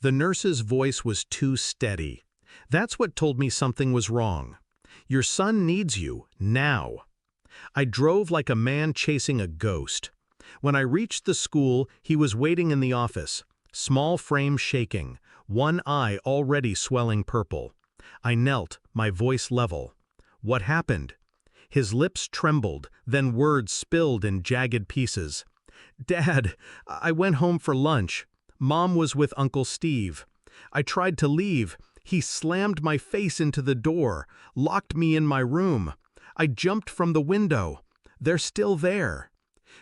The nurse's voice was too steady. That's what told me something was wrong. Your son needs you, now. I drove like a man chasing a ghost. When I reached the school, he was waiting in the office, small frame shaking, one eye already swelling purple. I knelt, my voice level. What happened? His lips trembled, then words spilled in jagged pieces. Dad, I went home for lunch. Mom was with Uncle Steve. I tried to leave. He slammed my face into the door, locked me in my room. I jumped from the window. They're still there.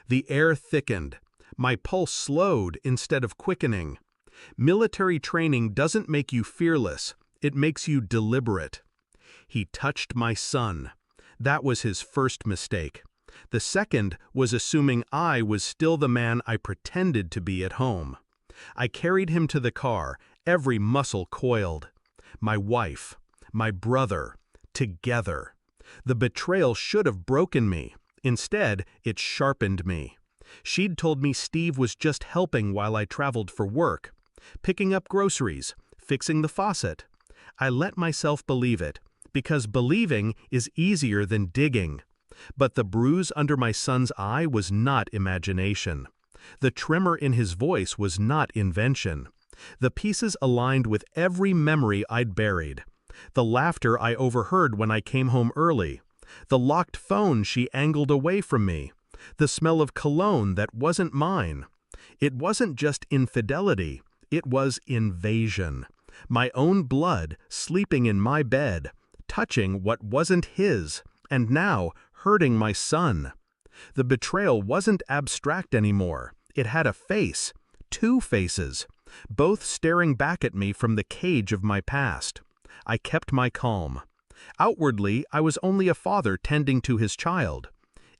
The air thickened. My pulse slowed instead of quickening. Military training doesn't make you fearless. It makes you deliberate. He touched my son. That was his first mistake. The second was assuming I was still the man I pretended to be at home. I carried him to the car, every muscle coiled. My wife, my brother, together. The betrayal should have broken me. Instead, it sharpened me. She'd told me Steve was just helping while I traveled for work, picking up groceries, fixing the faucet. I let myself believe it, because believing is easier than digging. But the bruise under my son's eye was not imagination. The tremor in his voice was not invention. The pieces aligned with every memory I'd buried. The laughter I overheard when I came home early. The locked phone she angled away from me. The smell of cologne that wasn't mine. It wasn't just infidelity, it was invasion. My own blood sleeping in my bed, touching what wasn't his, and now hurting my son. The betrayal wasn't abstract anymore. It had a face, two faces, both staring back at me from the cage of my past. I kept my calm. Outwardly, I was only a father tending to his child.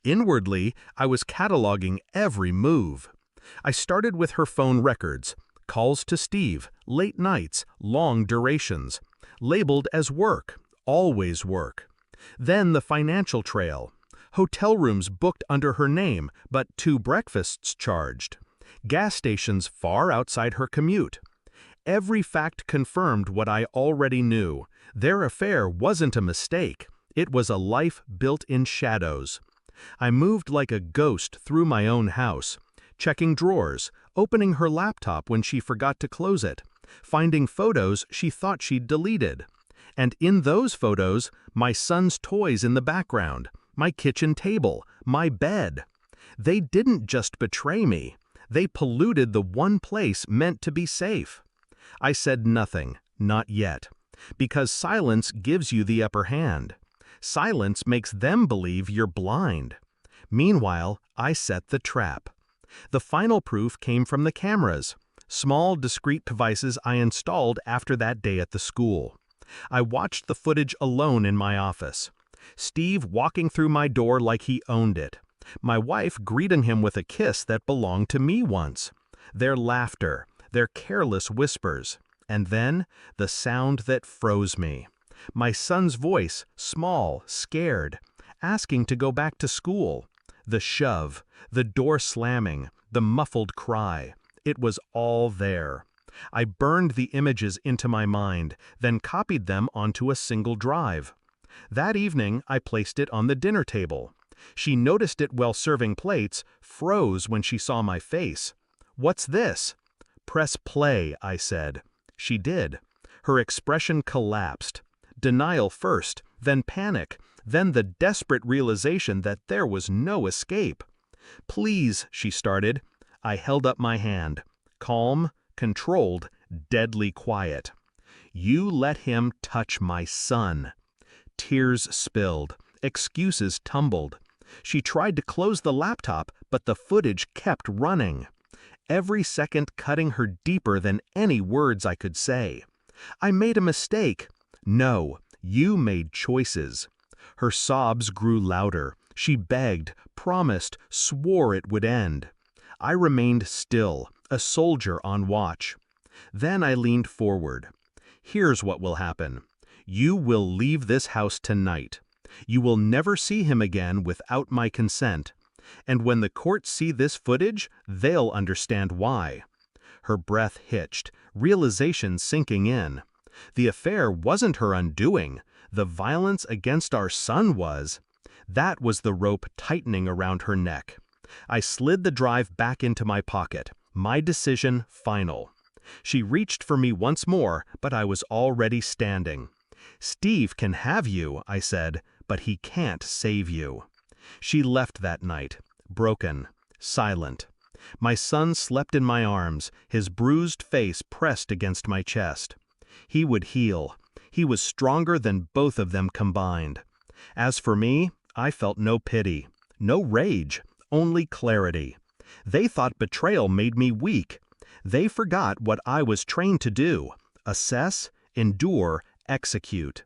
Inwardly, I was cataloging every move. I started with her phone records, calls to Steve, late nights, long durations, labeled as work, always work. Then the financial trail. Hotel rooms booked under her name, but 2 breakfasts charged. Gas stations far outside her commute. Every fact confirmed what I already knew. Their affair wasn't a mistake. It was a life built in shadows. I moved like a ghost through my own house, checking drawers, opening her laptop when she forgot to close it, finding photos she thought she'd deleted. And in those photos, my son's toys in the background, my kitchen table, my bed. They didn't just betray me. They polluted the one place meant to be safe. I said nothing, not yet, because silence gives you the upper hand. Silence makes them believe you're blind. Meanwhile, I set the trap. The final proof came from the cameras, small discrete devices I installed after that day at the school. I watched the footage alone in my office. Steve walking through my door like he owned it. My wife greeting him with a kiss that belonged to me once. Their laughter, their careless whispers, and then the sound that froze me. My son's voice, small, scared, asking to go back to school. The shove, the door slamming, the muffled cry. It was all there. I burned the images into my mind, then copied them onto a single drive. That evening, I placed it on the dinner table. She noticed it while serving plates, froze when she saw my face. "What's this?" "Press play," I said. She did. Her expression collapsed. Denial first, then panic, then the desperate realization that there was no escape. "Please," she started. I held up my hand. Calm, controlled, deadly quiet. "You let him touch my son." Tears spilled. Excuses tumbled. She tried to close the laptop, but the footage kept running. Every second cutting her deeper than any words I could say. "I made a mistake." "No, you made choices." Her sobs grew louder. She begged, promised, swore it would end. I remained still, a soldier on watch. Then I leaned forward. "Here's what will happen. You will leave this house tonight. You will never see him again without my consent. And when the courts see this footage, they'll understand why." Her breath hitched, realization sinking in. The affair wasn't her undoing. The violence against our son was. That was the rope tightening around her neck. I slid the drive back into my pocket. My decision final. She reached for me once more, but I was already standing. "Steve can have you," I said, "but he can't save you." She left that night, broken, silent. My son slept in my arms, his bruised face pressed against my chest. He would heal. He was stronger than both of them combined. As for me, I felt no pity, no rage, only clarity. They thought betrayal made me weak. They forgot what I was trained to do: assess, endure, execute.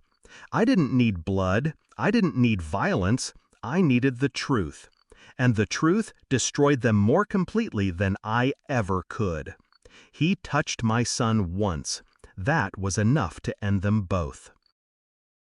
I didn't need blood. I didn't need violence. I needed the truth. And the truth destroyed them more completely than I ever could. He touched my son once. That was enough to end them both.